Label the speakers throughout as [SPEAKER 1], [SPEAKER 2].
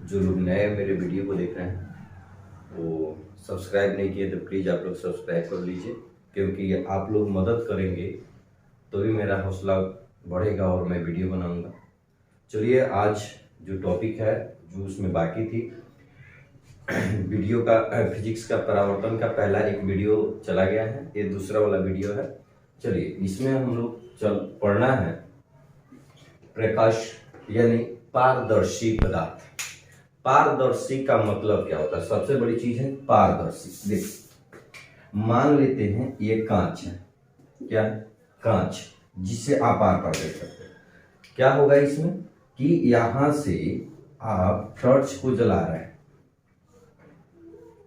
[SPEAKER 1] जो लोग नए मेरे वीडियो को देख रहे हैं वो सब्सक्राइब नहीं किए तो प्लीज़ आप लोग सब्सक्राइब कर लीजिए, क्योंकि आप लोग मदद करेंगे तो भी मेरा हौसला बढ़ेगा और मैं वीडियो बनाऊंगा। चलिए, आज जो टॉपिक है जो उसमें बाकी थी वीडियो का, फिजिक्स का परावर्तन का पहला एक वीडियो चला गया है, ये दूसरा वाला वीडियो है। चलिए, इसमें हम लोग पढ़ना है प्रकाश यानी पारदर्शी पदार्थ। पारदर्शी का मतलब क्या होता है? सबसे बड़ी चीज है पारदर्शी। देखिए, मान लेते हैं ये कांच है। क्या है? कांच, जिसे आप आर पार देख सकते हैं। क्या होगा इसमें कि यहां से आप टॉर्च को जला रहे हैं,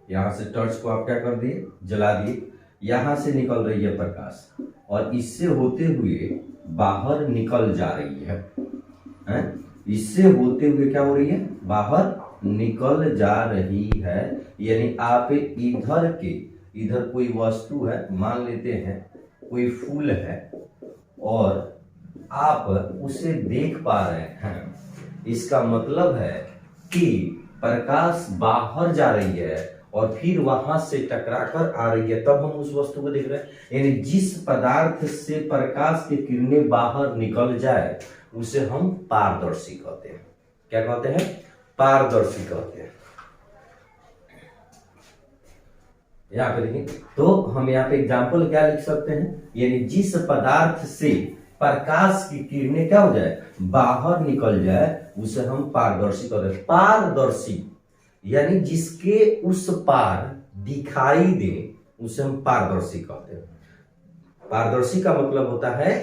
[SPEAKER 1] यहां से टॉर्च को आप क्या कर दिए? जला दिए। यहां से निकल रही है प्रकाश और इससे होते हुए बाहर निकल जा रही है, इससे होते हुए क्या हो रही है? बाहर निकल जा रही है। यानी आप इधर कोई वस्तु है, मान लेते हैं कोई फूल है और आप उसे देख पा रहे हैं, इसका मतलब है कि प्रकाश बाहर जा रही है और फिर वहां से टकराकर आ रही है, तब हम उस वस्तु को देख रहे हैं। यानी जिस पदार्थ से प्रकाश की किरणें बाहर निकल जाए उसे हम पारदर्शी कहते हैं। क्या कहते हैं? पारदर्शी कहते हैं। यहाँ पे देखिए, तो हम यहाँ पे एग्जाम्पल क्या लिख सकते हैं? यानी जिस पदार्थ से प्रकाश की किरणें क्या हो जाए? बाहर निकल जाए, उसे हम पारदर्शी कहते हैं। पारदर्शी यानी जिसके उस पार दिखाई दे, उसे हम पारदर्शी कहते हैं। पारदर्शी का मतलब होता है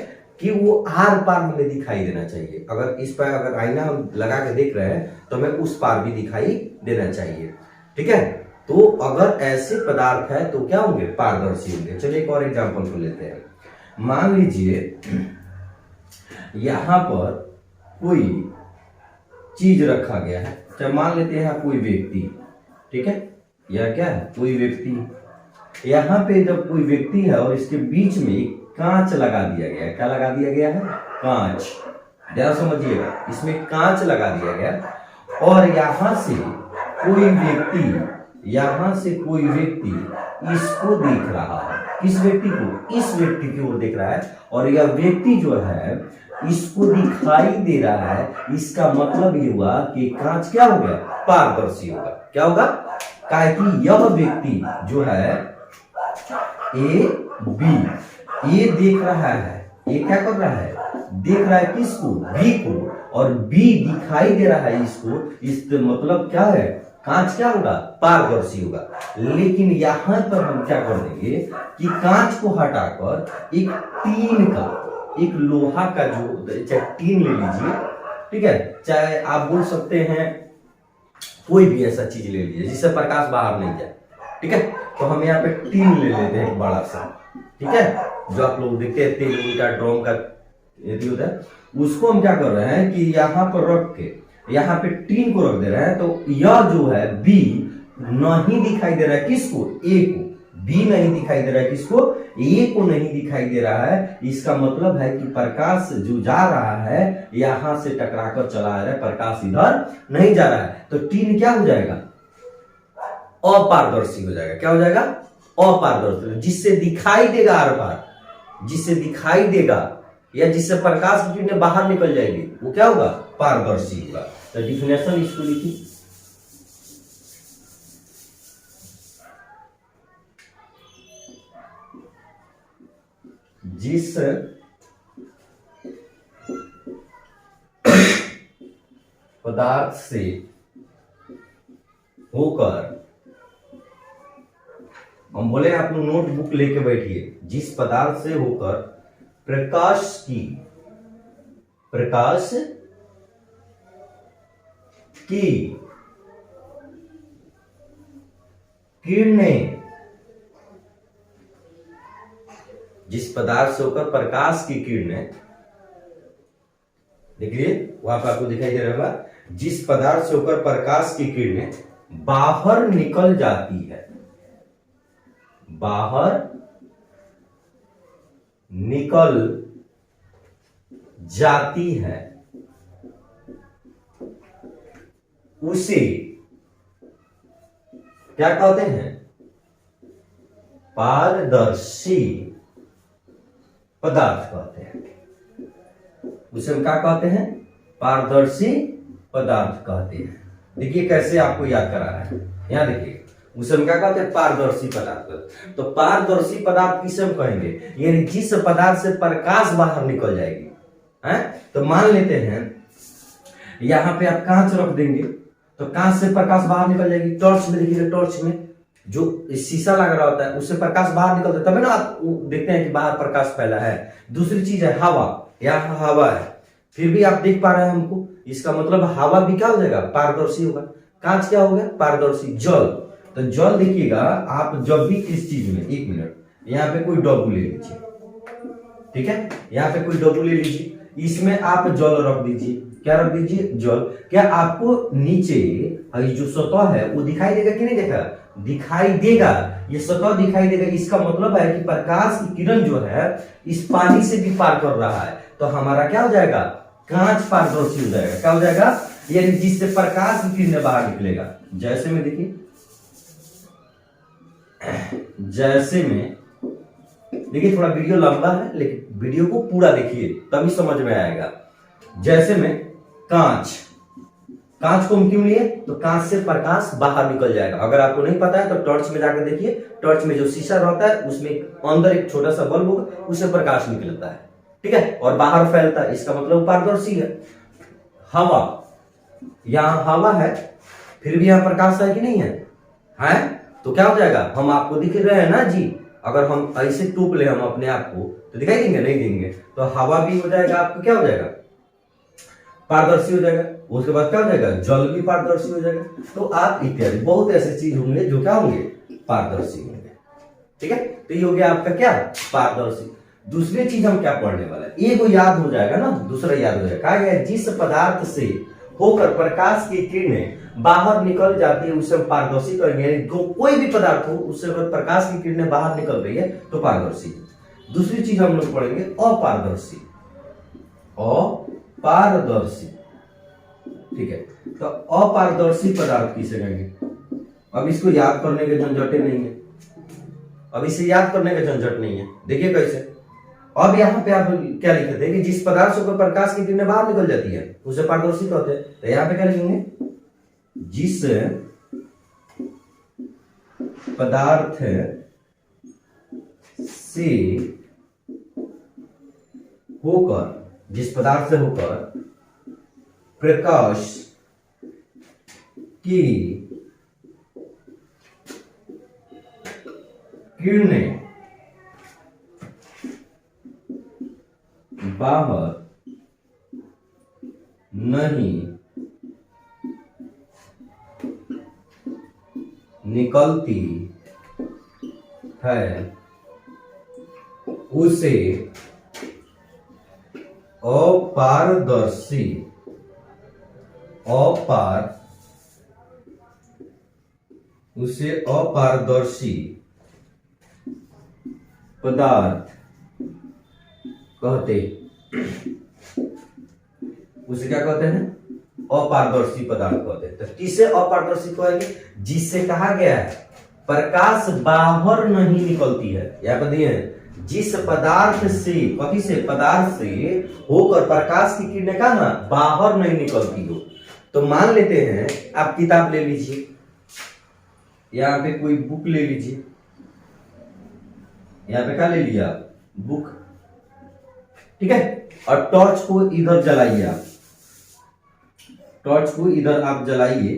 [SPEAKER 1] कि वो आर पार हमें दिखाई देना चाहिए। अगर इस पर अगर आईना हम लगा के देख रहे हैं तो हमें उस पार भी दिखाई देना चाहिए। ठीक है, तो अगर ऐसे पदार्थ है तो क्या होंगे? पारदर्शी होंगे। चलिए एक और एग्जांपल को लेते हैं। मान लीजिए यहां पर कोई चीज रखा गया है, चाहे मान लेते हैं कोई व्यक्ति। ठीक है, यह क्या है? कोई व्यक्ति। यहां पे जब कोई व्यक्ति है और इसके बीच में एक कांच लगा दिया गया है। क्या लगा दिया गया है? कांच। जरा समझिएगा, इसमें कांच लगा दिया गया और यहां से कोई व्यक्ति इसको देख रहा है। किस व्यक्ति को? इस व्यक्ति की ओर देख रहा है और यह व्यक्ति जो है इसको दिखाई दे रहा है। इसका मतलब ये हुआ कि कांच क्या हो गया? पारदर्शी होगा। क्या होगा? काहे कि यह व्यक्ति जो है ए बी, ये देख रहा है, ये क्या कर रहा है? देख रहा है किसको? बी को, और बी दिखाई दे रहा है इसको। इस मतलब क्या है? कांच क्या होगा? पारदर्शी होगा। लेकिन यहां पर हम क्या कर देंगे कि कांच को हटाकर एक टीन का, एक लोहा का, जो चाहे टीन ले लीजिए, ठीक है, चाहे आप बोल सकते हैं कोई भी ऐसा चीज ले लीजिए जिससे प्रकाश बाहर नहीं जाए। ठीक है, तो हम यहाँ पे टीन ले लेते हैं बड़ा सा। ठीक है, जो आप लोग देखते हैं 3 लीटर ड्रम का होता है, उसको हम क्या कर रहे हैं कि यहाँ पर रख के यहाँ पे टीन को रख दे रहे हैं। तो यह जो है बी नहीं दिखाई दे रहा है किसको? ए को। बी नहीं दिखाई दे रहा है किसको? ए को नहीं दिखाई दे रहा है। इसका मतलब है कि प्रकाश जो जा रहा है यहां से टकराकर चला आ रहा है, प्रकाश इधर नहीं जा रहा है। तो टीन क्या हो जाएगा? अपारदर्शी हो जाएगा। क्या हो जाएगा? अपारदर्शी, जिससे दिखाई देगा आर पार, जिससे दिखाई देगा या जिससे प्रकाश की किरणें बाहर निकल जाएगी, वो क्या होगा? पारदर्शी होगा। तो डिफिनेशन इसको लिखी, जिस पदार्थ से होकर, हम बोले आप लोग नोटबुक लेके बैठिए, जिस पदार्थ से होकर प्रकाश की किरणें, जिस पदार्थ से होकर प्रकाश की किरणें, देखिए वहां पर आपको दिखाई दे रहा होगा, जिस पदार्थ से होकर प्रकाश की किरणें बाहर निकल जाती है, बाहर निकल जाती है, उसे क्या कहते हैं? पारदर्शी पदार्थ कहते हैं। उसे हम क्या कहते हैं? पारदर्शी पदार्थ कहते हैं। देखिए कैसे आपको याद करा रहा है, यहां देखिए, उसे हम क्या कहते हैं? पारदर्शी पदार्थ। तो पारदर्शी पदार्थ किसे हम कहेंगे? यानी जिस पदार्थ से प्रकाश बाहर निकल जाएगी है। तो मान लेते हैं यहां पे आप कांच रख देंगे तो कांच से प्रकाश बाहर निकल जाएगी। टॉर्च में देखिए, टॉर्च में जो शीशा लग रहा होता है उससे प्रकाश बाहर निकलता है, तभी ना आप देखते हैं कि बाहर प्रकाश फैला है। दूसरी चीज है हवा, यहाँ हवा है, फिर भी आप देख पा रहे हैं हमको, इसका मतलब हवा भी क्या हो जाएगा? पारदर्शी होगा। कांच क्या हो गया? पारदर्शी। जल, तो जल देखिएगा आप जब भी इस चीज में, एक मिनट, यहाँ पे कोई डब्बू ले लीजिए, ठीक है, यहाँ पे कोई डब्बू ले लीजिए, इसमें आप जल रख दीजिए। क्या रख दीजिए? जल। क्या आपको नीचे ये जो सतह है वो दिखाई देगा कि नहीं देगा? दिखाई देगा। ये सतह दिखाई देगा, इसका मतलब है कि प्रकाश की किरण जो है इस पानी से भी पार कर रहा है। तो हमारा क्या हो जाएगा? कांच पारदर्शी हो जाएगा। क्या हो जाएगा? यानी जिससे प्रकाश की किरणें बाहर निकलेगा। जैसे में देखिए, जैसे में देखिए, थोड़ा वीडियो लंबा है लेकिन वीडियो को पूरा देखिए तभी समझ में आएगा। जैसे में कांच, कांच को हम क्यों लिए? तो कांच से प्रकाश बाहर निकल जाएगा। अगर आपको नहीं पता है तो टॉर्च में जाकर देखिए, टॉर्च में जो शीशा रहता है उसमें अंदर एक छोटा सा बल्ब होगा, उससे प्रकाश निकलता है, ठीक है, और बाहर फैलता है, इसका मतलब पारदर्शी है। हवा, यहां हवा है फिर भी यहां प्रकाश है कि नहीं है? है, तो क्या हो जाएगा? हम आपको दिख रहे हैं ना जी, अगर हम ऐसे टूप ले हम अपने आप को तो दिखाई देंगे? नहीं देंगे। तो हवा भी हो जाएगा आपको, क्या हो जाएगा? पारदर्शी हो जाएगा। उसके बाद क्या हो जाएगा? जल भी पारदर्शी हो जाएगा। तो आप इत्यादि बहुत ऐसे चीज होंगे जो क्या होंगे? पारदर्शी होंगे, ठीक है। तो ये हो गया आपका क्या? पारदर्शी। दूसरी चीज हम क्या पढ़ने वाला है? एक याद हो जाएगा ना, दूसरा याद हो जाएगा। कहा गया जिस पदार्थ से होकर प्रकाश की किरणें बाहर निकल जाती है उसे हम पारदर्शी करेंगे। कोई भी पदार्थ हो उससे अगर प्रकाश की किरणें बाहर निकल रही है तो पारदर्शी। दूसरी चीज हम लोग पढ़ेंगे अपारदर्शी। अपारदर्शी, ठीक है। तो अपारदर्शी पदार्थ किसे कहेंगे? अब इसको याद करने के झंझट नहीं है, अब इसे याद करने का झंझट नहीं है। देखिए कैसे, अब यहाँ पे आप क्या लिखे थे कि जिस पदार्थ से प्रकाश की किरणें बाहर निकल जाती है उसे पारदर्शी कहते हैं। तो यहाँ पे क्या लिखेंगे? जिस पदार्थ से होकर, जिस पदार्थ से होकर प्रकाश की किरणें बाहर नहीं निकलती है उसे अपारदर्शी, उसे अपारदर्शी पदार्थ कहते, उसे क्या कहते हैं? अपारदर्शी पदार्थ कहते हैं। तो किसे अपारदर्शी कहेंगे? जिससे कहा गया है प्रकाश बाहर नहीं निकलती है। यहां पर दिए हैं जिस पदार्थ से, कथी से? पदार्थ से होकर प्रकाश की किरणें कहां बाहर नहीं निकलती हो। तो मान लेते हैं आप किताब ले लीजिए, यहां पे कोई बुक ले लीजिए, यहां पे क्या ले लिया? बुक, ठीक है। और टॉर्च को इधर जलाइए आप, टॉर्च को इधर आप जलाइए,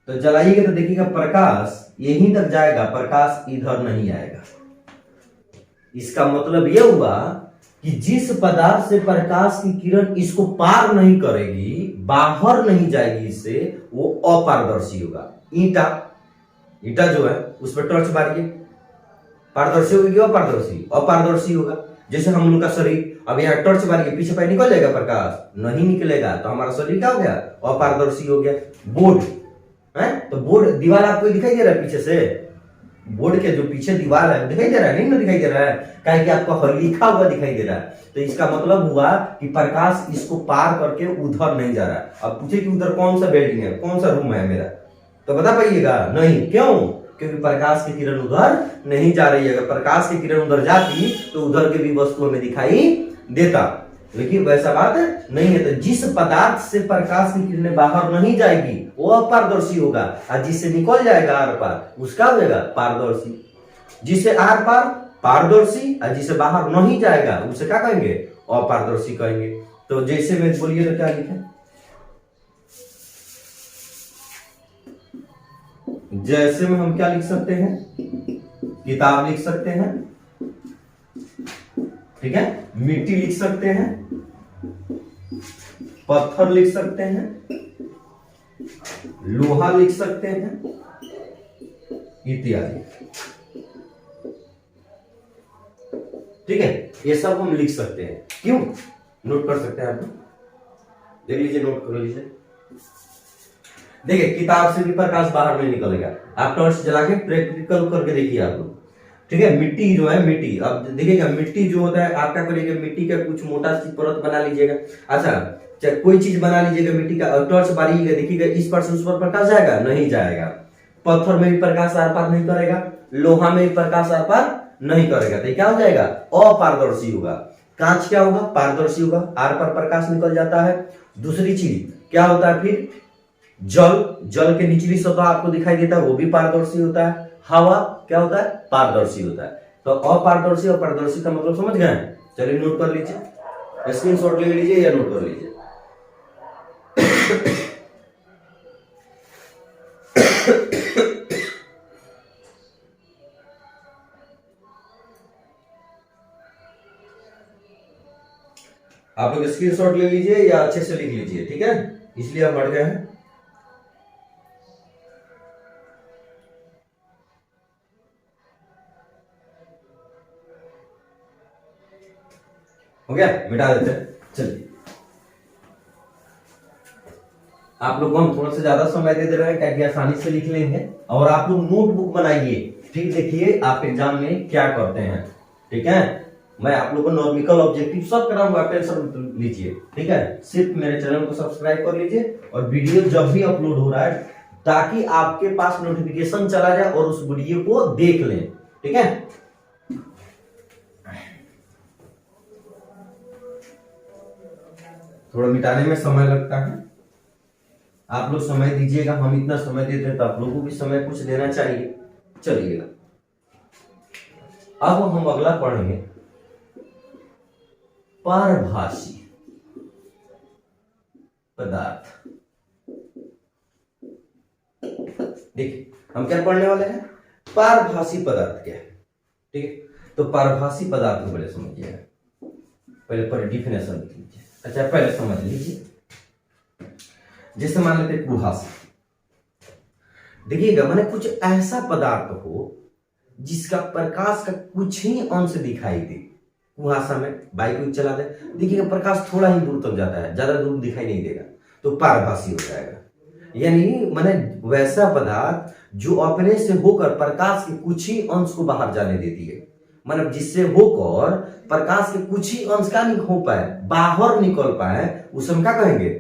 [SPEAKER 1] तो जलाइएगा तो देखिएगा प्रकाश यहीं तक जाएगा, प्रकाश इधर नहीं आएगा। इसका मतलब यह हुआ कि जिस पदार्थ से प्रकाश की किरण इसको पार नहीं करेगी, बाहर नहीं जाएगी इससे, वो अपारदर्शी होगा। ईंटा, ईंटा जो है उस पर टॉर्च मारिए, पारदर्शी होगी कि अपारदर्शी? अपारदर्शी होगा। जैसे हम लोग का शरीर, अब यहाँ टॉर्च मारिए पीछे पे निकल जाएगा प्रकाश? नहीं निकलेगा। तो हमारा शरीर क्या हो गया? अपारदर्शी हो गया। बोर्ड है, तो बोर्ड, दीवार आपको दिखाई दे रहा है पीछे से? बोर्ड के जो पीछे दीवार है दिखाई दे रहा है, नहीं ना दिखाई दे रहा है, कहीं कि आपको लिखा हुआ दिखाई दे रहा है, तो इसका मतलब हुआ कि प्रकाश इसको पार करके उधर नहीं जा रहा है। अब पूछे कि उधर कौन सा बिल्डिंग है, कौन सा रूम है मेरा, तो बता पाइएगा नहीं, क्यों? क्योंकि प्रकाश की किरण उधर नहीं जा रही है। अगर प्रकाश की किरण उधर जाती तो उधर के भी वस्तु हमें दिखाई देता, लेकिन वैसा बात नहीं है। तो जिस पदार्थ से प्रकाश की किरणें बाहर नहीं जाएगी वो अपारदर्शी होगा, और जिससे निकल जाएगा आर पार उसका होगा पारदर्शी। जिससे आर पार पारदर्शी और जिसे बाहर नहीं जाएगा उसे क्या कहेंगे? अपारदर्शी कहेंगे। तो जैसे में बोलिए तो क्या लिखे? जैसे में हम क्या लिख सकते हैं? किताब लिख सकते हैं, ठीक है, मिट्टी लिख सकते हैं, पत्थर लिख सकते हैं, लोहा लिख सकते हैं, इत्यादि। ठीक है, ये सब हम लिख सकते हैं। क्यों? नोट कर सकते हैं आप, देख लीजिए, नोट कर लीजिए। देखिए, किताब से भी प्रकाश बाहर नहीं निकलेगा। आप टॉर्च जला के प्रैक्टिकल करके देखिए आप लोग, ठीक है। मिट्टी जो है, मिट्टी, अब देखिएगा मिट्टी जो होता है, आप क्या करिएगा, मिट्टी का कुछ मोटा सी परत बना लीजिएगा। अच्छा, चाहे कोई चीज बना लीजिएगा मिट्टी का, टॉर्च बारिएगा, देखिएगा इस पर से उस पर प्रकाश जाएगा? नहीं जाएगा। पत्थर में भी प्रकाश आर पार नहीं करेगा, लोहा में भी प्रकाश आर पार नहीं करेगा, तो क्या हो जाएगा? अपारदर्शी होगा। कांच क्या होगा? पारदर्शी होगा, आर पार प्रकाश निकल जाता है। दूसरी चीज क्या होता है फिर? जल, जल के निचली सतह आपको दिखाई देता है, वो भी पारदर्शी होता है। हवा क्या होता है? पारदर्शी होता है। तो अपारदर्शी और पारदर्शी का मतलब समझ गए? चलिए नोट कर लीजिए, स्क्रीनशॉट ले लीजिए या नोट कर लीजिए। आप लोग स्क्रीनशॉट ले लीजिए या अच्छे से लिख लीजिए, ठीक है, इसलिए आप बढ़ गए हैं। हो गया? मिटा देते हैं। चलिए, आप लोग को हम थोड़ा सा ज्यादा समय दे रहे हैं ताकि आसानी से लिख लेंगे, और आप लोग नोटबुक बनाइए। ठीक, देखिए आप एग्जाम में क्या करते हैं, ठीक है। मैं आप लोगों को नॉर्मिकल ऑब्जेक्टिव सब कराऊंगा, टेंशन लीजिए, ठीक है। सिर्फ मेरे चैनल को सब्सक्राइब कर लीजिए, और वीडियो जब भी अपलोड हो रहा है ताकि आपके पास नोटिफिकेशन चला जाए और उस वीडियो को देख लें, ठीक है। थोड़ा मिटाने में समय लगता है, आप लोग समय दीजिएगा, हम इतना समय देते हैं तो आप लोगों को भी समय कुछ देना चाहिए। चलिएगा, अब हम अगला पढ़ेंगे पारभासी पदार्थ। देखिए, हम क्या पढ़ने वाले हैं? पारभासी पदार्थ क्या है, ठीक है। तो पारभासी पदार्थ को पहले समझिएगा, पहले पर डिफिनेशन लिख लीजिए। अच्छा, पहले समझ लीजिए, जैसे मान लेते कुहासा। देखिएगा, मैंने कुछ ऐसा पदार्थ हो जिसका प्रकाश का कुछ ही अंश दिखाई दे। कुहासा में बाइक चला दे, देखिएगा प्रकाश थोड़ा ही दूर तक जाता है, ज्यादा दूर दिखाई नहीं देगा, तो पारभासी हो जाएगा। यानी मैंने वैसा पदार्थ जो अपने से होकर प्रकाश के कुछ ही अंश को बाहर जाने देती है, मतलब जिससे होकर प्रकाश के कुछ ही अंश का नहीं हो पाए, बाहर निकल पाए, उसे हम क्या कहेंगे?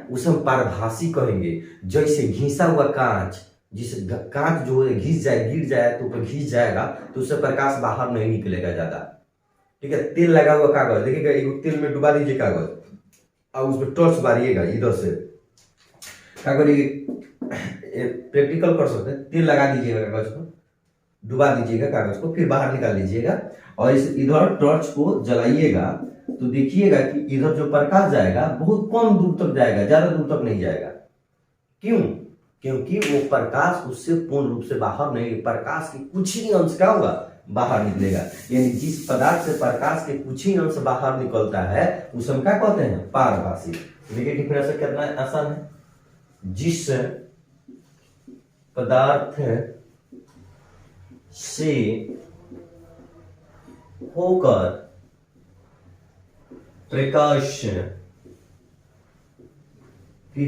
[SPEAKER 1] उसे हम पारभासी कहेंगे। जैसे घिसा हुआ कांच, जिसे कांच जो है घिस जाए, गिर जाए तो ऊपर घिस जाएगा, तो उससे प्रकाश बाहर नहीं निकलेगा ज्यादा, ठीक है। तेल लगा हुआ कागज, देखिएगा एक तेल में डुबा दीजिए कागज, और उसमें टॉर्च मारिएगा इधर से, क्या करिए, प्रैक्टिकल कर सकते हैं। तेल लगा दीजिएगा कागज को, डुबा दीजिएगा कागज को, फिर बाहर निकाल लीजिएगा, और इस इधर टॉर्च को जलाइएगा, तो देखिएगा कि इधर जो प्रकाश जाएगा बहुत कम दूर तक जाएगा, ज्यादा दूर तक नहीं जाएगा। क्यों? क्योंकि वो प्रकाश उससे पूर्ण रूप से बाहर नहीं, प्रकाश के कुछ ही अंश का होगा बाहर निकलेगा। यानी जिस पदार्थ से प्रकाश के कुछ ही अंश बाहर निकलता है उसे हम क्या कहते हैं? पारभासी। देखिए डिफिनेशन कितना आसान है। जिस पदार्थ से होकर प्रकाश की,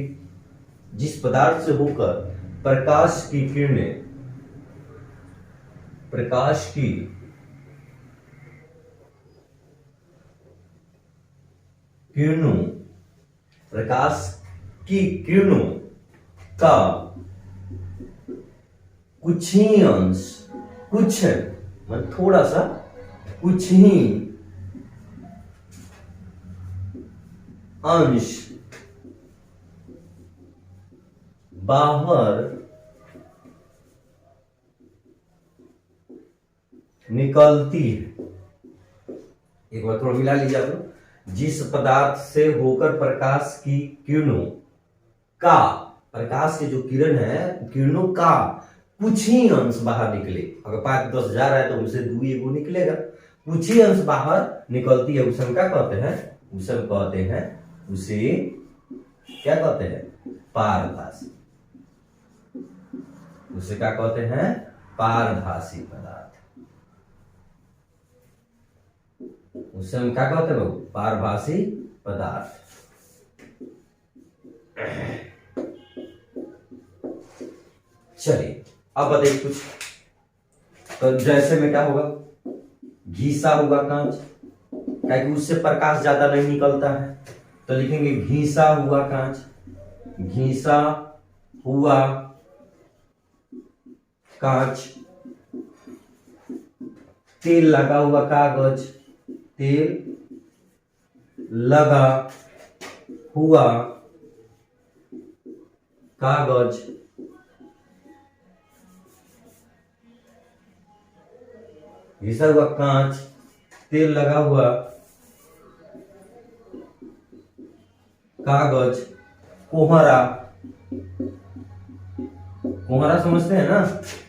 [SPEAKER 1] जिस पदार्थ से होकर प्रकाश की किरणें प्रकाश की किरणों, प्रकाश की किरणों का कुछ ही अंश, कुछ मतलब थोड़ा सा, कुछ ही अंश बाहर निकलती है। एक बार थोड़ा मिला लीजिए आप। जिस पदार्थ से होकर प्रकाश की किरणों का, प्रकाश की जो किरण है किरणों का कुछ ही अंश बाहर निकले। अगर 5-10 जा रहा है तो उनसे 2 निकलेगा। कुछ ही अंश बाहर निकलती है, उसे हम क्या कहते हैं? उसे हम कहते हैं, उसे क्या कहते हैं? पारभासी। उसे क्या कहते हैं? पारभासी पदार्थ। उसे हम क्या कहते हैं? पारभासी पदार्थ। चलिए अब बताइए कुछ। तो जैसे में क्या होगा? घीसा हुआ कांच, क्योंकि उससे प्रकाश ज्यादा नहीं निकलता है, तो लिखेंगे घीसा हुआ कांच, घीसा हुआ कांच। तेल लगा हुआ कागज, तेल लगा हुआ कागज। घिसा हुआ कांच, तेल लगा हुआ कागज, कोहरा। कोहरा समझते हैं ना?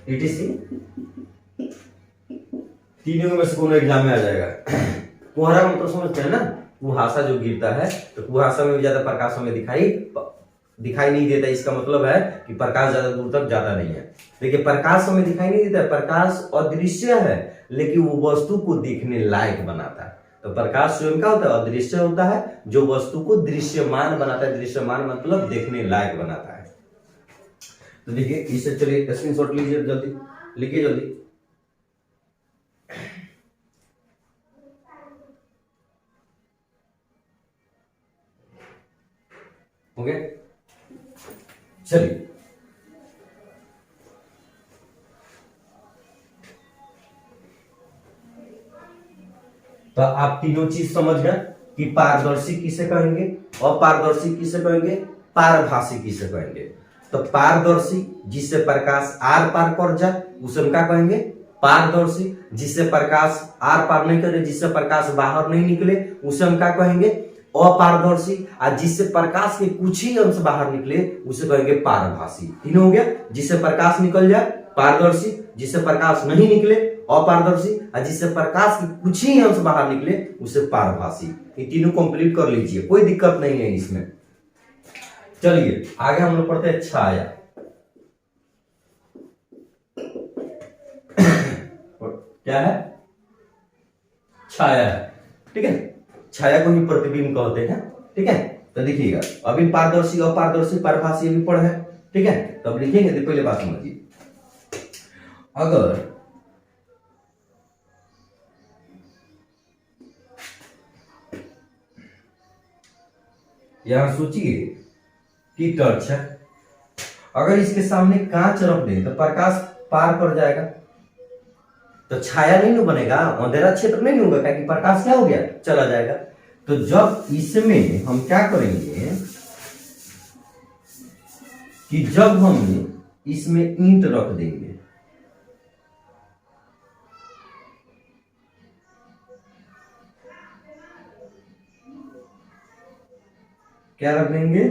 [SPEAKER 1] ETC तीनों में से कोनो एग्जाम में आ जाएगा। कोहरा का मतलब समझते हैं ना? कुहासा जो गिरता है, तो कुहासा में भी ज्यादा प्रकाश हमें दिखाई नहीं देता। इसका मतलब है कि प्रकाश ज्यादा दूर तक जाता नहीं है। देखिए प्रकाश हमें दिखाई नहीं देता, प्रकाश अदृश्य है, लेकिन वो वस्तु को देखने लायक बनाता है। तो प्रकाश स्वयं क्या होता है? अदृश्य होता है, जो वस्तु को दृश्यमान बनाता है। दृश्यमान मतलब देखने लायक बनाता है। तो देखिए इसे, चलिए स्क्रीनशॉट लीजिए, जल्दी लिखिए जल्दी। ओके चलिए, तो आप तीनों चीज समझ गए कि पारदर्शी किसे कहेंगे, अपारदर्शी किसे कहेंगे, पारभासी किसे कहेंगे। तो पारदर्शी जिससे प्रकाश आर पार कर जाए उसे हम क्या कहेंगे? पारदर्शी। जिससे प्रकाश आर पार नहीं करे, जिससे प्रकाश बाहर नहीं निकले, उसे हम क्या कहेंगे? अपारदर्शी। और जिससे प्रकाश के कुछ ही अंश बाहर निकले उसे कहेंगे पारभासी। तीनों हो गया। जिससे प्रकाश निकल जाए पारदर्शी, जिससे प्रकाश नहीं निकले अपारदर्शी, और जिससे प्रकाश के कुछ ही अंश बाहर निकले उसे पारभासी। ये तीनों कंप्लीट कर लीजिए, कोई दिक्कत नहीं है इसमें। चलिए आगे हम लोग पढ़ते हैं छाया। क्या है? छाया है। ठीक है, छाया को ही प्रतिबिंब कहते हैं। ठीक है, तो देखिएगा अभी पारदर्शी, अपारदर्शी, पारभासी भी पढ़े। ठीक है, तो अब लिखेंगे तो पहले बात समझिए। अगर यहां सोचिए कि टॉर्च है, अगर इसके सामने कांच रख दें तो प्रकाश पार कर जाएगा, तो छाया नहीं ना बनेगा, अंधेरा क्षेत्र नहीं होगा, क्योंकि प्रकाश क्या हो गया? चला जाएगा। तो जब इसमें हम क्या करेंगे कि जब हम इसमें ईंट रख देंगे, क्या रख देंगे?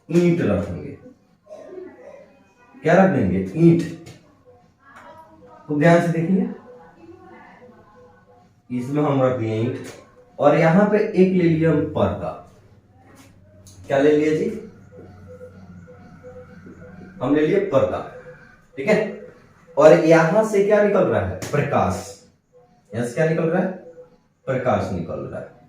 [SPEAKER 1] ईंट रखेंगे। क्या रख देंगे? ईंट। तो ध्यान से देखिए, इसमें हम रख दिए ईंट, और यहां पे एक ले लिया हम पर्दा। क्या ले लिए जी? हम ले लिए पर्दा। ठीक है, और यहां से क्या निकल रहा है? प्रकाश। यहां से क्या निकल रहा है? प्रकाश निकल रहा है।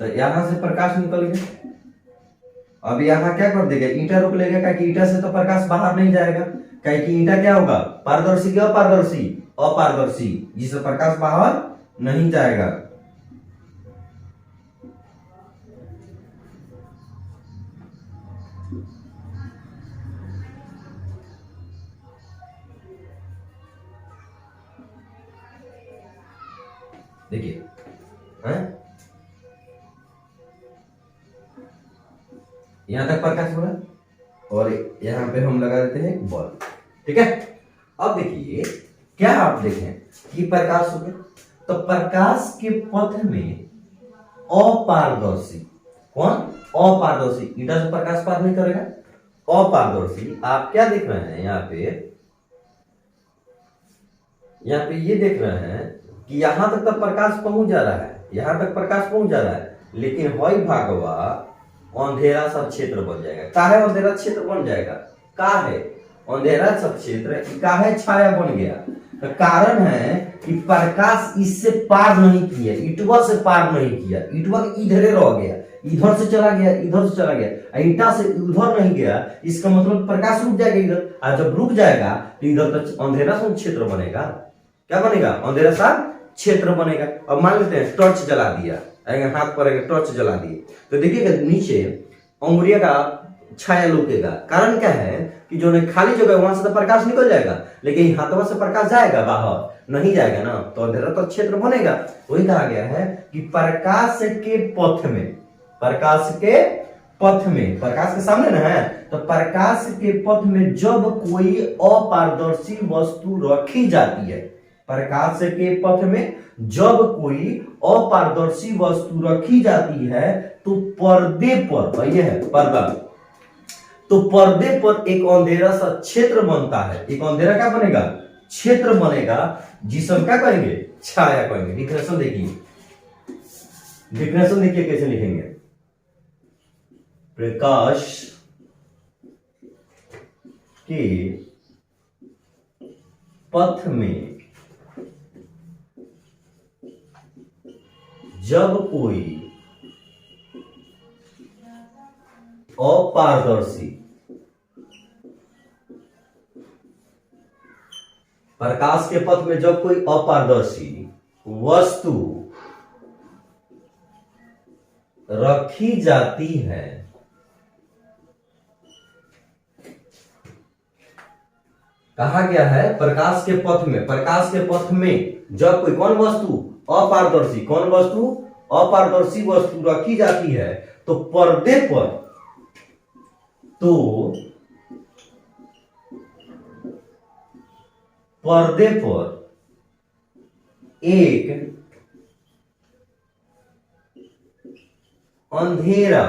[SPEAKER 1] तो यहां से प्रकाश निकल गया। अब यहाँ क्या कर देगा, ईंटा रोक लेगा, क्या कि ईंटा से तो प्रकाश बाहर नहीं जाएगा, क्या कि ईंटा क्या होगा, पारदर्शी क्या अपारदर्शी, अपारदर्शी, जिससे प्रकाश बाहर नहीं जाएगा। देखिए यहां तक प्रकाश हो रहा है और यहां पे हम लगा देते हैं बल्ब, ठीक है। अब देखिए क्या आप देखें कि प्रकाश हो गया, तो प्रकाश के पथ में अपारदर्शी, कौन, अपारदर्शी, ईटा से प्रकाश पार नहीं करेगा, अपारदर्शी। आप क्या देख रहे हैं यहाँ पे ये देख रहे हैं कि यहां तक तो प्रकाश पहुंच जा रहा है, यहां तक प्रकाश पहुंच जा रहा है, लेकिन हई भागवा अंधेरा सा क्षेत्र बन जाएगा। काहे अंधेरा क्षेत्र बन जाएगा, काहे अंधेरा सा क्षेत्र, काहे छाया बन गया, तो कारण है कि प्रकाश इससे पार नहीं किया, ईटवा से पार नहीं किया, ईटवा इधरे रह गया, इधर से चला गया, इधर से चला गया, ईटा से उधर नहीं गया, इसका मतलब प्रकाश रुक जाएगा इधर, और जब रुक जाएगा तो इधर तो अंधेरा सा क्षेत्र बनेगा। क्या बनेगा, अंधेरा सा क्षेत्र बनेगा। अब मान लेते हैं टॉर्च जला दिया, हाथ पर टॉर्च जला दिए, तो देखिएगा नीचे उंगलिया का छाया लुकेगा। कारण क्या है कि जो खाली जगह वहां से तो प्रकाश निकल जाएगा, लेकिन हाथों से प्रकाश जाएगा बाहर नहीं जाएगा ना, तो अंधेरा तो क्षेत्र बनेगा। वही कहा गया है कि प्रकाश के पथ में, प्रकाश के पथ में, प्रकाश के सामने ना है, तो प्रकाश के पथ में जब कोई अपारदर्शी वस्तु रखी जाती है, प्रकाश के पथ में जब कोई अपारदर्शी वस्तु रखी जाती है, तो पर्दे पर, यह है पर्दा, तो पर्दे पर एक अंधेरा सा क्षेत्र बनता है। एक अंधेरा क्या बनेगा, क्षेत्र बनेगा, जिसे हम क्या कहेंगे, छाया कहेंगे। डिफिनेशन देखिए, डिफिनेशन देखिए कैसे लिखेंगे, प्रकाश के पथ में जब कोई अपारदर्शी, प्रकाश के पथ में जब कोई अपारदर्शी वस्तु रखी जाती है, कहा गया है प्रकाश के पथ में, प्रकाश के पथ में जब कोई कौन वस्तु, अपारदर्शी, कौन वस्तु, अपारदर्शी वस्तु रखी जाती है, तो पर्दे पर, तो पर्दे पर एक अंधेरा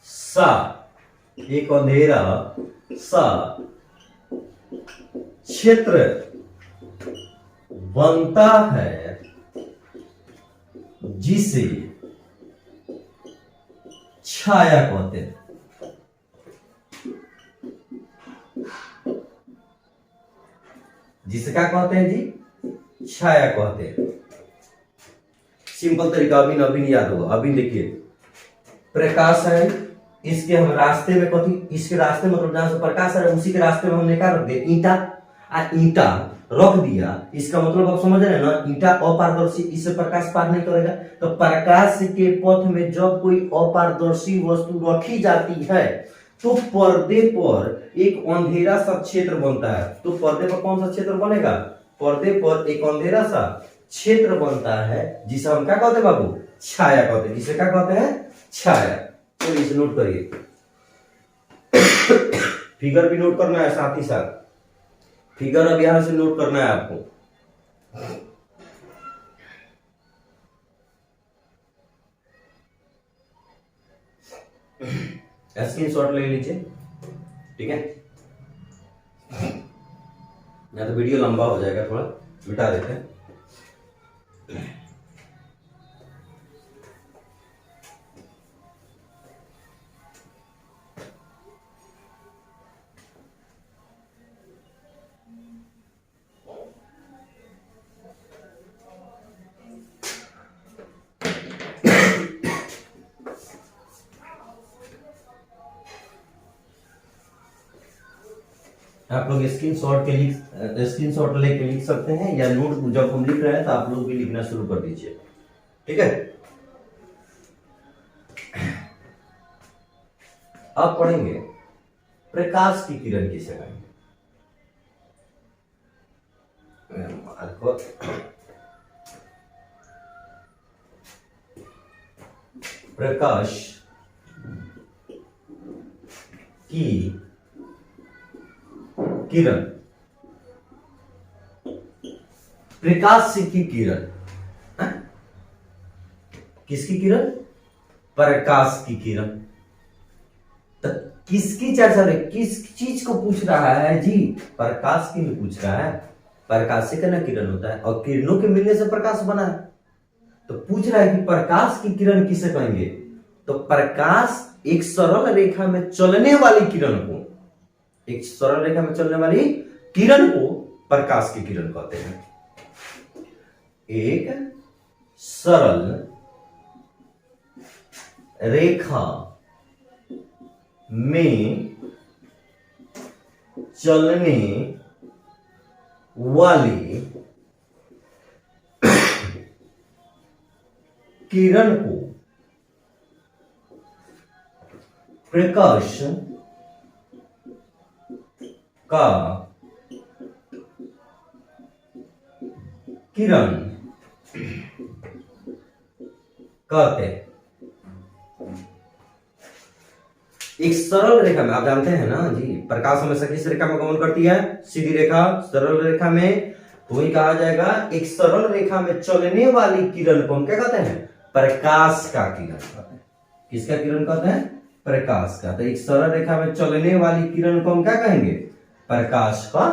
[SPEAKER 1] सा, एक अंधेरा सा क्षेत्र बनता है, जिसे छाया कहते हैं। जिसे क्या कहते हैं जी, छाया कहते हैं। सिंपल तरीका अभी अभी याद होगा। अभी देखिए प्रकाश है, इसके हम रास्ते में कथी, इसके रास्ते मतलब जहां से प्रकाश है उसी के रास्ते में हमने क्या रख दिया, ईंटा, ईंटा रख दिया। इसका मतलब आप समझ रहे हैं ना, ईंटा अपारदर्शी, इससे प्रकाश पार नहीं करेगा। तो प्रकाश के पथ में जब कोई अपारदर्शी वस्तु रखी जाती है, तो पर्दे पर एक अंधेरा सा क्षेत्र बनता है। तो पर्दे पर कौन सा क्षेत्र बनेगा, पर्दे पर एक अंधेरा सा क्षेत्र बनता है, जिसे हम क्या कहते हैं बाबू, छाया कहते हैं। जिसे क्या कहते हैं, छाया। तो इसे नोट करिए, फिगर भी नोट करना है, साथ ही साथ फिगर अब यहां से नोट करना है आपको। स्क्रीनशॉट ले लीजिए, ठीक है, या तो वीडियो लंबा हो जाएगा, थोड़ा मिटा देते हैं। आप लोग स्क्रीन शॉट लेके लिख सकते हैं, या नोट जब हम लिख रहे हैं तो आप लोग भी लिखना शुरू कर दीजिए, ठीक है। अब पढ़ेंगे प्रकाश की किरण किसे कहेंगे। प्रकाश की किरण, प्रकाश की किरण, किसकी किरण? प्रकाश की किरण। तो किसकी चर्चा है, किस चीज को पूछ रहा है जी? प्रकाश की नहीं पूछ रहा है। प्रकाश से कहना किरण होता है, और किरणों के मिलने से प्रकाश बना है। तो पूछ रहा है कि प्रकाश की किरण किसे कहेंगे? तो प्रकाश एक सरल रेखा में चलने वाली किरण को, एक सरल रेखा में चलने वाली किरण को प्रकाश की किरण कहते हैं। एक सरल रेखा में चलने वाली किरण को प्रकाश का किरण कहते हैं। एक सरल रेखा में, आप जानते हैं ना जी, प्रकाश हमेशा किस रेखा में गमन करती है? सीधी रेखा, सरल रेखा में। तो वही कहा जाएगा, एक सरल रेखा में चलने वाली किरण को हम क्या कहते हैं? प्रकाश का किरण कहते हैं। किसका किरण कहते हैं? प्रकाश का। तो एक सरल रेखा में चलने वाली किरण को हम क्या कहेंगे? प्रकाश का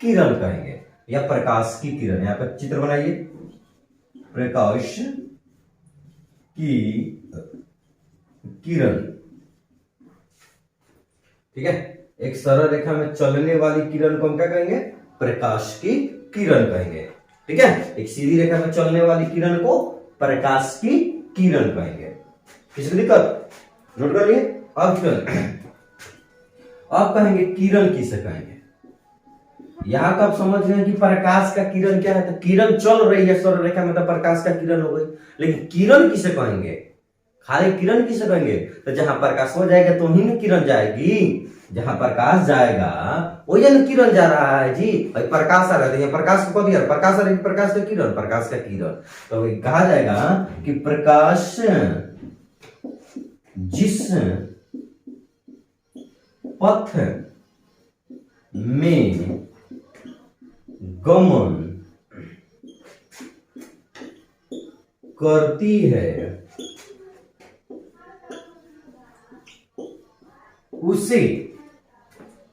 [SPEAKER 1] किरण कहेंगे, या प्रकाश की किरण। यहां पर चित्र बनाइए, प्रकाश की किरण, ठीक है। एक सरल रेखा में चलने वाली किरण को हम क्या कहेंगे? प्रकाश की किरण कहेंगे, ठीक है। एक सीधी रेखा में चलने वाली किरण को प्रकाश की किरण कहेंगे। किसी दिक्कत? नोट कर लिए। अब किरण, अब कहेंगे किरण किसे कहेंगे? यहां तो आप समझ रहे हैं कि प्रकाश का किरण क्या है। तो किरण चल रही है सरल रेखा में, तो प्रकाश का किरण हो गई। लेकिन किरण किसे कहेंगे? खाली किरण किसे कहेंगे? तो जहां प्रकाश हो जाएगा तो ही ना किरण जाएगी। जहां प्रकाश जाएगा वही ना किरण जा रहा है जी। प्रकाश आ रहा है, प्रकाश को दिया, प्रकाश आ रहा है, प्रकाश का किरण, प्रकाश का किरण। तो कहा जाएगा कि प्रकाश जिस पथ में गमन करती है उसे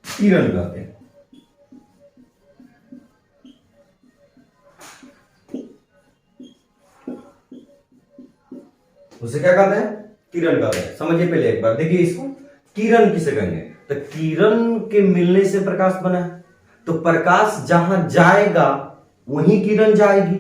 [SPEAKER 1] किरण कहते हैं। उसे क्या कहते हैं? किरण कहते हैं। समझिए पहले एक बार, देखिए इसको, किरण किसे कहेंगे? तो किरण के मिलने से प्रकाश बना है। तो प्रकाश जहां जाएगा वहीं किरण जाएगी।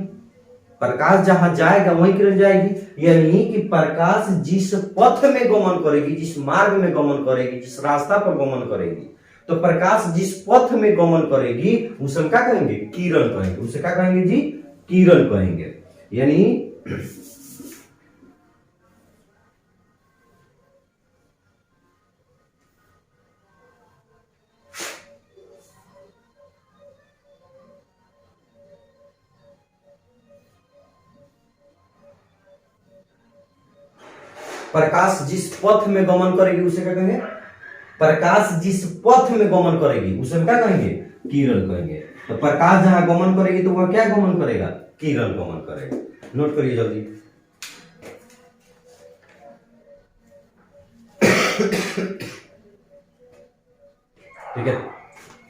[SPEAKER 1] प्रकाश जहां जाएगा वहीं किरण जाएगी। यानी कि प्रकाश जिस पथ में गमन करेगी, जिस मार्ग में गमन करेगी, जिस रास्ता पर गमन करेगी, तो प्रकाश जिस पथ में गमन करेगी उसे हम क्या कहेंगे? किरण कहेंगे। उसे क्या कहेंगे जी? किरण कहेंगे। यानी प्रकाश जिस पथ में गमन करेगी उसे क्या कहेंगे? प्रकाश जिस पथ में गमन करेगी उसे हम क्या कहेंगे? किरण कहेंगे। तो प्रकाश जहां गमन करेगी तो वह क्या गमन करेगा? किरण गमन करेगा। नोट करिए जल्दी। ठीक है,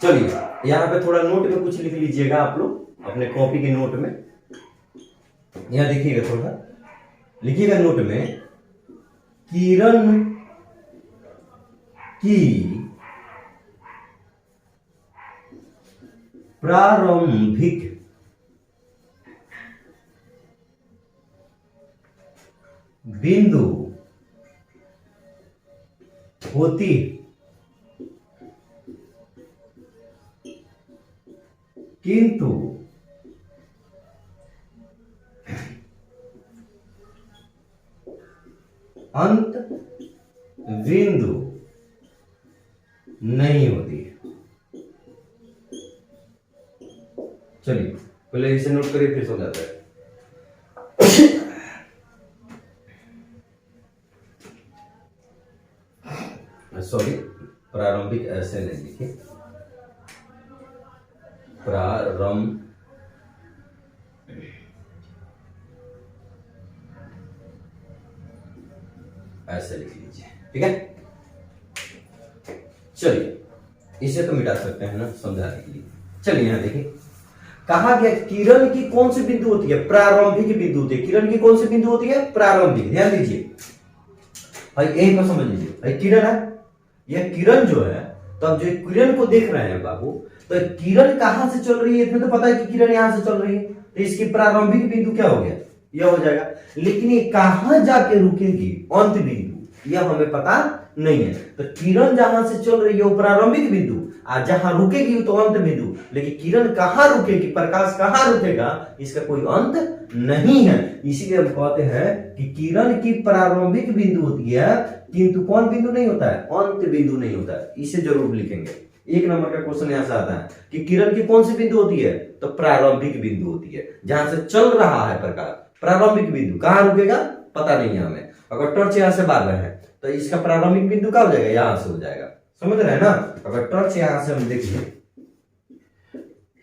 [SPEAKER 1] चलिए यहां पे थोड़ा नोट में कुछ लिख लीजिएगा आप लोग अपने कॉपी के नोट में। यहां देखिएगा, थोड़ा लिखिएगा नोट में, किरण की प्रारंभिक बिंदु होती किंतु अंत बिंदु नहीं होती है। चलिए पहले इसे नोट करिए फिर समझाते हैं। सॉरी, प्रारंभिक ऐसे नहीं लिखे, प्रारंभ ऐसे लिख लीजिए, ठीक है। चलिए इसे तो मिटा सकते हैं ना समझाने के लिए। चलिए यहां देखिए, कहा गया किरण की कौन सी बिंदु होती है, प्रारंभिक बिंदु होती है। किरण की कौन सी बिंदु होती है, प्रारंभिक। ध्यान दीजिए भाई, एक बार समझ लीजिए भाई, किरण है, यह किरण जो है, तो अब जो किरण को देख रहे हैं बाबू, तो किरण कहां से चल रही है, इतना तो पता है कि किरण यहां से चल रही है, तो इसकी प्रारंभिक बिंदु क्या हो गया, यह हो जाएगा। लेकिन ये कहां जाके रुकेगी, अंत बिंदु, यह हमें पता नहीं है। तो किरण जहां से चल रही है वो प्रारंभिक बिंदु, और जहां रुकेगी तो अंत बिंदु। लेकिन किरण कहां रुकेगी, प्रकाश कहां रुकेगा, इसका कोई अंत नहीं है। इसीलिए हम कहते हैं कि किरण की प्रारंभिक बिंदु होती है, किंतु कौन बिंदु नहीं होता है, अंत बिंदु नहीं होता है। इसे जरूर लिखेंगे, एक नंबर का क्वेश्चन यहां से आता है कि किरण की कौन सी बिंदु होती है, तो प्रारंभिक बिंदु होती है, जहां से चल रहा है प्रकाश। प्रारंभिक बिंदु कहां रुकेगा पता नहीं है हमें। अगर टॉर्च यहां से मार रहे हैं तो इसका प्रारंभिक बिंदु क्या हो जाएगा, यहां से हो जाएगा, समझ रहे हैं ना। अगर टॉर्च यहां से हम देखिए,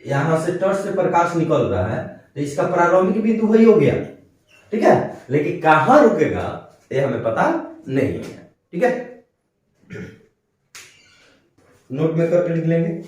[SPEAKER 1] यहां से टॉर्च से प्रकाश निकल रहा है, तो इसका प्रारंभिक बिंदु वही हो गया, ठीक है। लेकिन कहां रुकेगा ये हमें पता नहीं है, ठीक है। नोट में करके लिख लेंगे।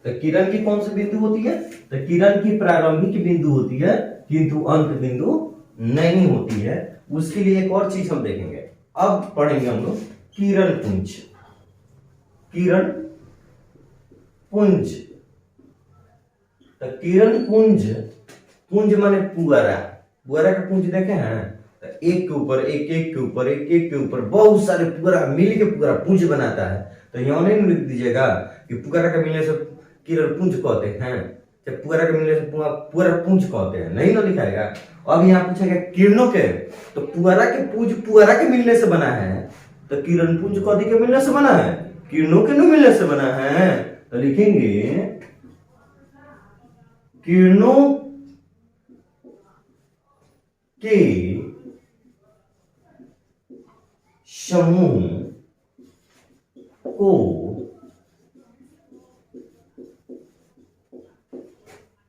[SPEAKER 1] तो किरण की कौन सी बिंदु होती है, तो किरण की प्रारंभिक बिंदु होती है, किंतु अंत बिंदु नहीं होती है। उसके लिए एक और चीज हम देखेंगे, अब पढ़ेंगे हम लोग किरण पुंज। किरण पुंज, तो किरण पुंज, पुंज माने पुअरा, पुअरा का पुंज देखे हैं, तो एक के ऊपर एक, एक के ऊपर एक, एक के ऊपर बहुत सारे पुअरा मिल के पूरा पुंज बनाता है। तो यहां नहीं लिख दीजिएगा कि पुअरा का मिलने से किरण पुंज कहते हैं, जब पुअरा के मिलने से पूरा पुंज कहते हैं, नहीं ना लिखाएगा। अब यहाँ पूछेगा किरणों के, तो पुअरा के पुंज पुअरा के मिलने से बना है, तो किरण पुंज कौन के मिलने से बना है, किरणों के मिलने से बना है। तो लिखेंगे किरणों के समूह को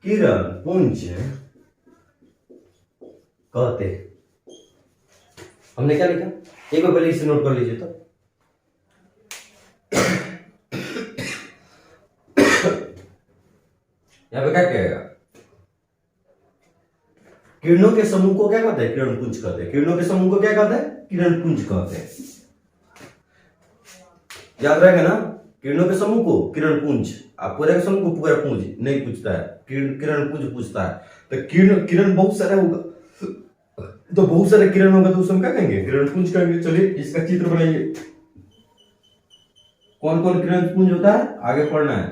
[SPEAKER 1] किरण पुंज कहते हैं। हमने क्या लिखा, एक बार पहले इसे नोट कर लीजिए। तो यहां पे क्या कहेगा, किरणों के समूह को क्या कहते हैं, किरण पुंज कहते हैं। किरणों के समूह को क्या कहते हैं, किरण पुंज कहते हैं। याद रहेगा ना, किरणों के समूह को किरण पुंज, आप पूरे के समूह को पूरा पुंज नहीं पूछता है, किरण पुंज पूछता है। तो किरण बहुत सारे होगा, तो बहुत सारे किरण होगा, तो उसमें क्या कहेंगे, किरण पुंज कहेंगे। चलिए इसका चित्र बनाइए, कौन कौन किरण पुंज होता है आगे पढ़ना है,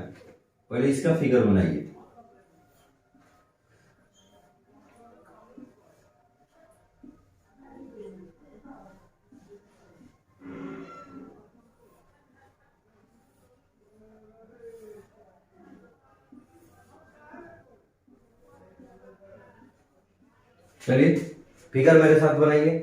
[SPEAKER 1] पहले इसका फिगर बनाइए। चलिए फिगर मेरे साथ बनाइए।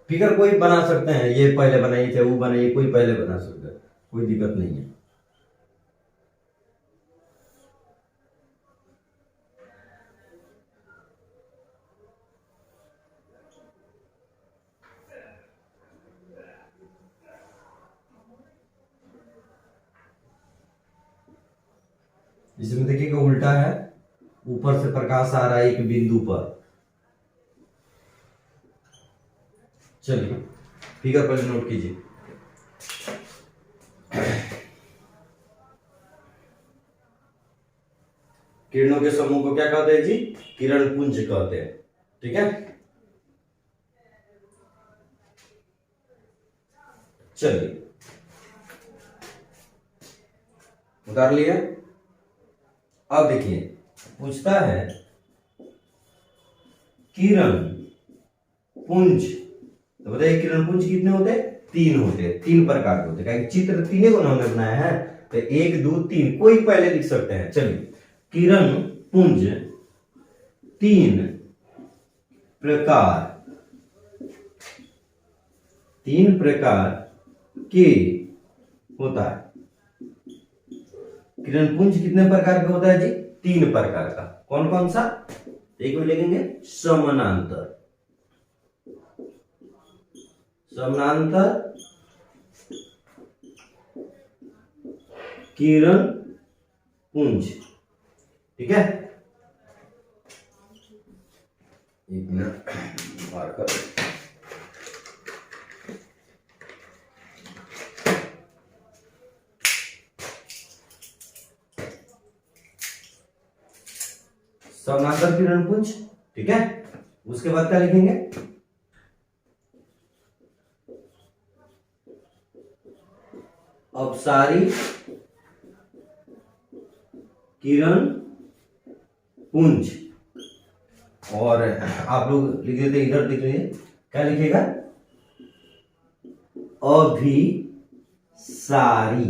[SPEAKER 1] फिगर कोई बना सकते हैं, ये पहले बनाइए चाहे वो बनाइए, कोई पहले बना सकता है, कोई दिक्कत नहीं है। इसमें देखिएगा उल्टा है, ऊपर से प्रकाश आ रहा है एक बिंदु पर। चलिए फिगर पहले नोट कीजिए। किरणों के समूह को क्या कहते हैं जी? किरण पुंज कहते हैं। ठीक है, चलिए उतार लिया। अब देखिए पूछता है किरण पुंज, तो बताइए किरण पुंज कितने होते हैं? 3 होते हैं, 3 प्रकार के होते हैं। चित्र तीनों को हमने बनाया है, तो 1 2 3 कोई पहले लिख सकते हैं। चलिए, किरण पुंज 3 प्रकार के होता है। किरण पुंज कितने प्रकार का होता है जी? 3 प्रकार का। कौन कौन सा? एक में लिखेंगे समानांतर किरण पुंज। ठीक है, एक मिनट बाहर कर। समानांतर किरण पुंज। ठीक है, उसके बाद क्या लिखेंगे? अपसारी किरण पुंज। और आप लोग लिख देते, इधर देख लीजिए क्या लिखेगा? अभिसारी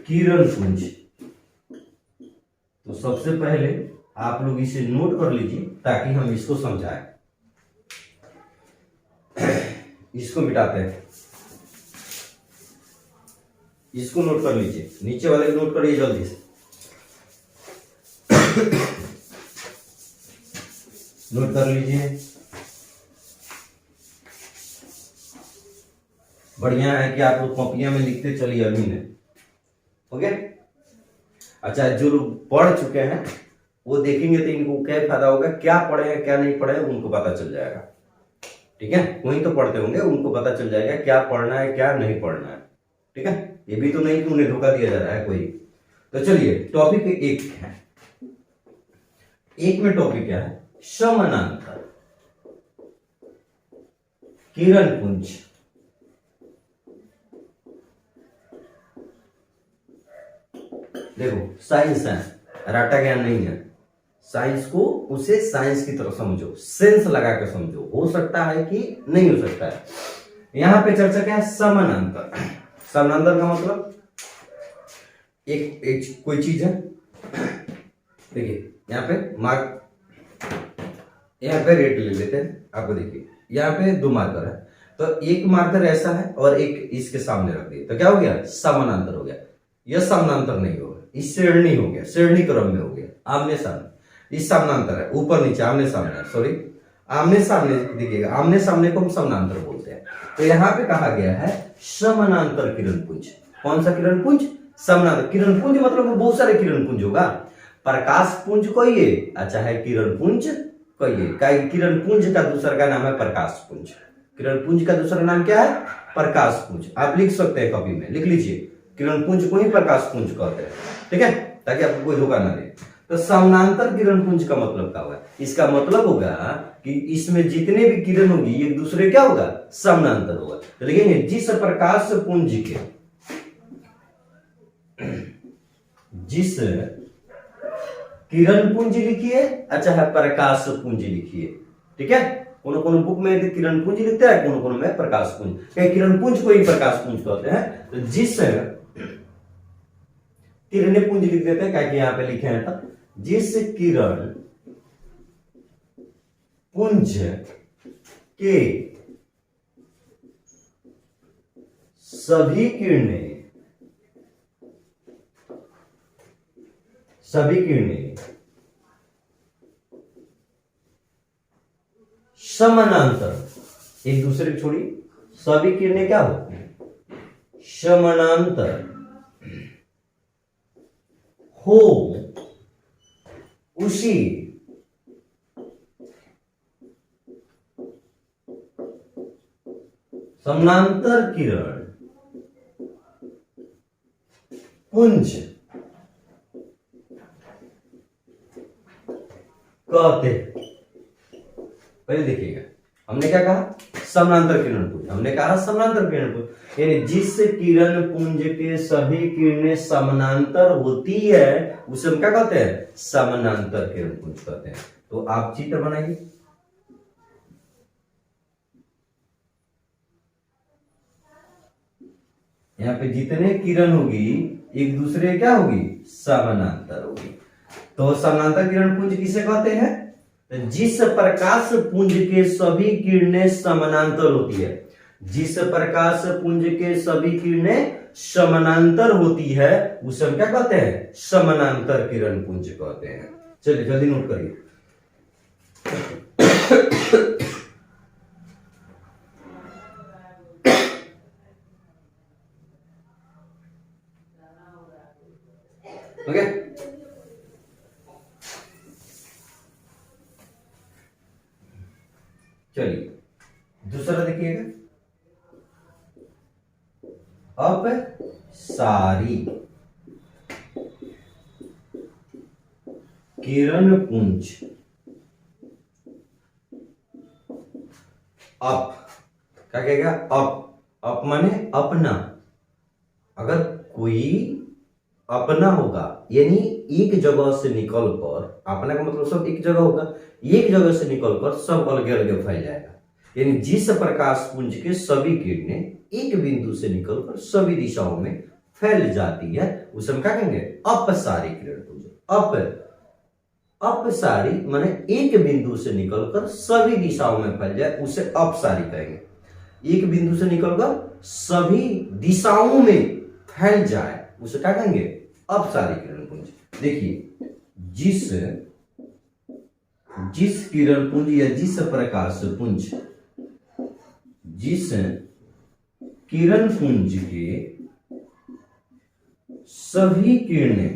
[SPEAKER 1] किरण पुंज। तो सबसे पहले आप लोग इसे नोट कर लीजिए ताकि हम इसको समझाएं। इसको मिटाते हैं, इसको नोट कर लीजिए, नीचे वाले को नोट करिए जल्दी से। नोट कर लीजिए, बढ़िया है कि आप लोग कॉपियां में लिखते चलिए अभी में। ओके, अच्छा, जो लोग पढ़ चुके हैं वो देखेंगे तो इनको क्या फायदा होगा, क्या पढ़े हैं क्या नहीं पढ़े हैं उनको पता चल जाएगा। ठीक है, वही तो पढ़ते होंगे, उनको पता चल जाएगा क्या पढ़ना है क्या नहीं पढ़ना है। ठीक है, ये भी तो नहीं कि उन्हें धोखा दिया जा रहा है कोई। तो चलिए टॉपिक 1 है। 1 में टॉपिक क्या है? समानांतर किरण पुंज। देखो साइंस है, रट्टा ज्ञान नहीं है। साइंस को उसे साइंस की तरह समझो, सेंस लगा के समझो। हो सकता है कि नहीं हो सकता है। यहां पे चर्चा क्या है? समानांतर। समानांतर का मतलब एक कोई चीज है, देखिए यहाँ पे मार्क, यहाँ पे रेट ले लेते हैं। आपको देखिए यहाँ पे 2 मार्कर है, तो एक मार्कर ऐसा है और एक इसके सामने रख दिए, तो क्या हो गया? समानांतर हो गया। यह समानांतर नहीं होगा, इस श्रेणी हो गया, श्रेणी क्रम में हो गया, आमने सामने। इस समानांतर है, ऊपर नीचे आमने सामने, सॉरी आमने सामने। देखिएगा आमने सामने को हम समानांतर बोलते हैं। तो यहाँ पे कहा गया है समानांतर किरण पुंज। कौन सा किरण पुंज? समानांतर किरण पुंज। मतलब बहुत सारे किरण पुंज होगा। प्रकाश पुंज कोई है, अच्छा है किरण पुंज कोई है। किरण पुंज का दूसरा का नाम है प्रकाश पुंज। किरण पुंज का दूसरा नाम क्या है? प्रकाश पुंज। आप लिख सकते हैं, कॉपी में लिख लीजिए, किरण पुंज को ही प्रकाश पुंज कहते हैं। ठीक है, ताकि आपको कोई धोखा ना दे। तो समानांतर किरण पुंज का मतलब क्या होगा? इसका मतलब होगा कि इसमें जितने भी किरण होगी एक दूसरे क्या होगा? समानांतर होगा। तो लिखेंगे जिस प्रकाश पुंज के, जिस किरण पुंज लिखिए, अच्छा है प्रकाश पुंज लिखिए। ठीक है, कोनो बुक में किरण पुंज लिखता है, कोनो में प्रकाश पुंज। किरण पुंज को ही प्रकाश पुंज कहते हैं। तो जिस किरण पुंज लिख देते हैं, क्या यहां पे लिखे हैं, तो जिस किरण पुंज के सभी किरणें समानांतर, एक दूसरे को छोड़िए, सभी किरणें क्या हो? समानांतर हो उसी समानांतर किरण पुंज कहते हैं। पहले देखिएगा, हमने क्या कहा? समानांतर किरण पुंज। हमने कहा समानांतर किरण पुंज यानी जिस किरण पुंज के सभी किरणें समानांतर होती है उसे हम क्या कहते हैं? समानांतर किरण पुंज कहते हैं। तो आप चित्र बनाइए। यहाँ पे जितने किरण होगी एक दूसरे क्या होगी? समानांतर होगी। तो समानांतर किरण पुंज किसे कहते हैं? जिस प्रकाश पुंज के सभी किरणें समानांतर होती है, जिस प्रकाश पुंज के सभी किरणें समानांतर होती है उसे हम क्या कहते हैं? समानांतर किरण पुंज कहते हैं। चलिए जल्दी नोट करिए। ओके, चलिए दूसरा देखिएगा। अपसारी किरण पुंज अप क्या कहेगा? अप माने अपना। अगर कोई अपना होगा यानी एक जगह से निकलकर, अपना का मतलब सब एक जगह होगा, एक जगह से निकलकर सब अलग अलग फैल जाएगा। यानी जिस प्रकाश पुंज के सभी किरणें एक बिंदु से निकलकर सभी दिशाओं में फैल जाती है उसे हम क्या कहेंगे? अपसारी किरण पुंज। अपसारी माने एक बिंदु से निकलकर सभी दिशाओं में फैल जाए उसे अपसारी कहेंगे। एक बिंदु से निकलकर सभी दिशाओं में फैल जाए उसे क्या कहेंगे? अपसारी किरण पुंज। देखिए, जिस किरण पुंज या जिस प्रकाश पुंज, जिस किरण पुंज के सभी किरणें,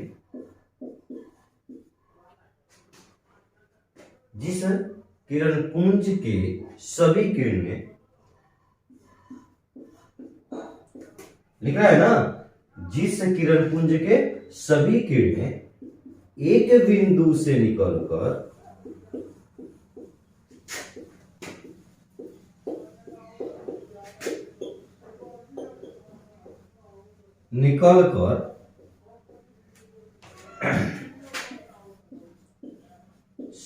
[SPEAKER 1] जिस किरण पुंज के सभी किरणें, लिखा है ना, जिस किरण पुंज के सभी किरणें एक बिंदु से निकलकर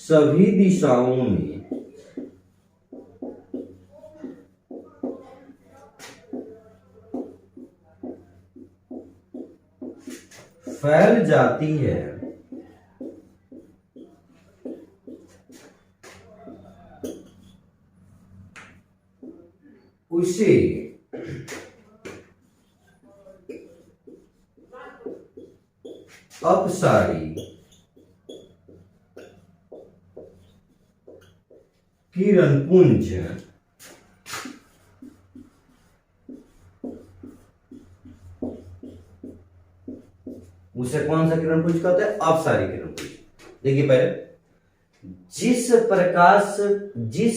[SPEAKER 1] सभी दिशाओं में फैल जाती है उसे अपसारी किरण पुंज उसे कौन सा किरण पुंज कहते हैं? अपसारी किरण पुंज। देखिए पहले, जिस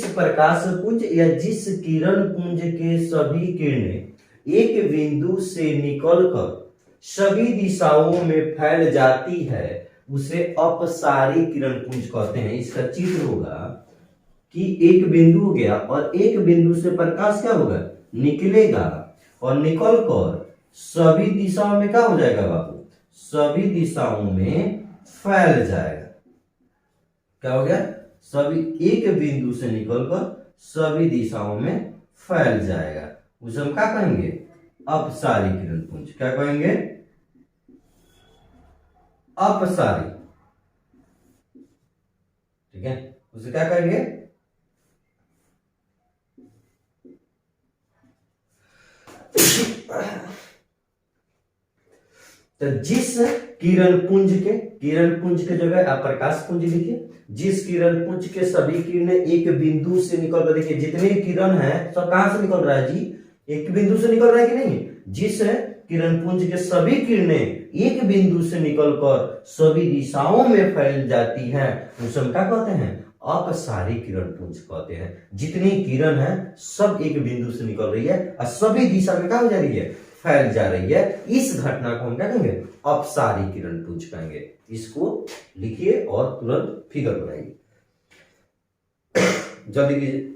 [SPEAKER 1] प्रकाश पुंज या जिस किरण पुंज के सभी किरणें एक बिंदु से निकलकर सभी दिशाओं में फैल जाती है उसे अपसारी किरण पुंज कहते हैं। इसका चित्र होगा कि एक बिंदु हो गया और एक बिंदु से प्रकाश क्या होगा? निकलेगा और निकलकर सभी दिशाओं में क्या हो जाएगा बाबू? सभी दिशाओं में फैल जाएगा। क्या हो गया? सभी एक बिंदु से निकलकर सभी दिशाओं में फैल जाएगा उसे हम क्या कहेंगे? अपसारी किरण पुंज। क्या कहेंगे? अपसारी। ठीक है, उसे क्या कहेंगे? तो जिस किरण पुंज के जगह आप प्रकाश पुंज लिखिए। जिस किरण पुंज के सभी किरणें एक बिंदु से निकल कर, देखिए जितने किरण हैं सब कहां से निकल रहा है जी? एक बिंदु से निकल रहा है कि नहीं? जिस किरण पुंज के सभी किरणें एक बिंदु से निकलकर सभी दिशाओं में फैल जाती हैं, उसे हम क्या कहते हैं? अपसारी किरण पुंज कहते हैं। जितनी किरण है सब एक बिंदु से निकल रही है और सभी दिशा में क्या हो जा रही है? फैल जा रही है। इस घटना को हम क्या कहेंगे? अपसारी किरण पुंज कहेंगे। इसको लिखिए और तुरंत फिगर बनाइए, जल्दी कीजिए।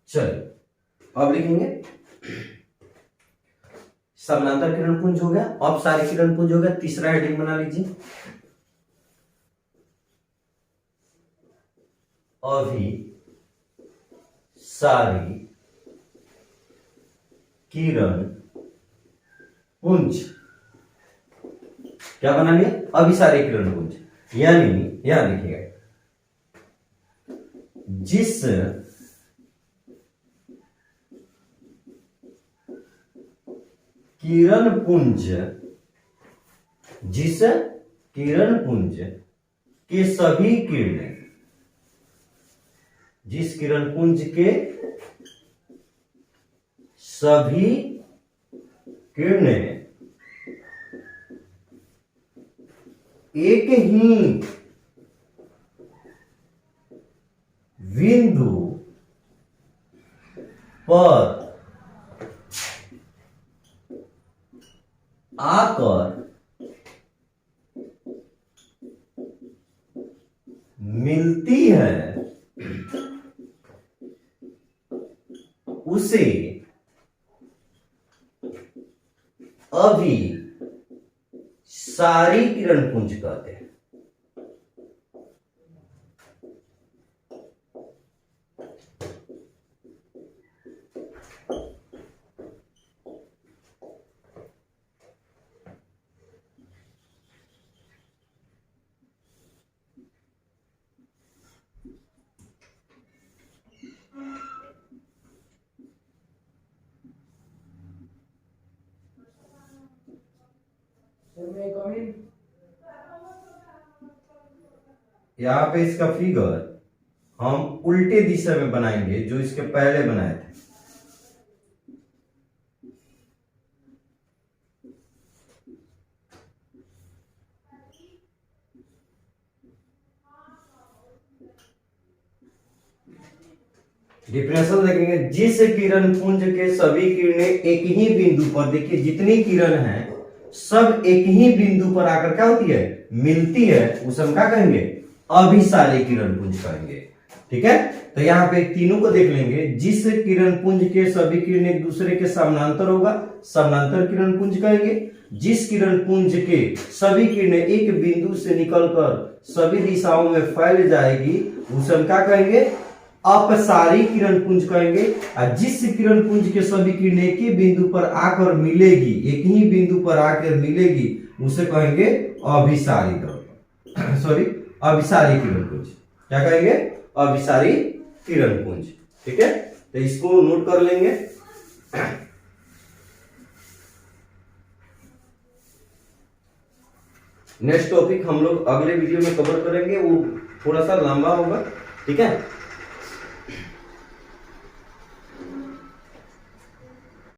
[SPEAKER 1] चलिए अब लिखेंगे समानांतर किरण पुंज हो गया, अपसारी किरण पुंज हो गया। तीसरा हेडिंग बना लीजिए, अभिसारी किरण पुंज। क्या बना लिया? अभिसारी किरण पुंज। यानी यहां लिखिएगा, जिस किरण पुंज के सभी किरणें, जिस किरण पुंज के सभी किरणें एक ही बिंदु पर आकर मिलती है, उसे अभिसारी किरण पुंज कहते हैं। यहाँ पे इसका फिगर हम उल्टे दिशा में बनाएंगे जो इसके पहले बनाए थे। डिफरेंशियल देखेंगे, जिस किरण पुंज के सभी किरणें एक ही बिंदु पर, देखिए जितनी किरण है सब एक ही बिंदु पर आकर क्या होती है? मिलती है, उसे हम क्या कहेंगे? अभिसारी किरण पुंज कहेंगे। ठीक है, तो यहाँ पे तीनों को देख लेंगे। जिस किरण पुंज के सभी किरण एक दूसरे के समानांतर होगा, समानांतर किरण पुंज कहेंगे। जिस किरण पुंज के सभी किरणें एक बिंदु से निकलकर सभी दिशाओं में फैल जाएगी, उसे हम क्या कहेंगे? अपसारी किरण पुंज कहेंगे। और जिस किरण पुंज के सभी किरणें एक ही बिंदु पर आकर मिलेगी, एक ही बिंदु पर आकर मिलेगी, उसे कहेंगे अभिसारी किरण, सॉरी अभिसारी किरण पुंज। क्या कहेंगे? अभिसारी किरण पुंज। ठीक है, तो इसको नोट कर लेंगे। नेक्स्ट टॉपिक हम लोग अगले वीडियो में कवर करेंगे, वो थोड़ा सा लंबा होगा। ठीक है।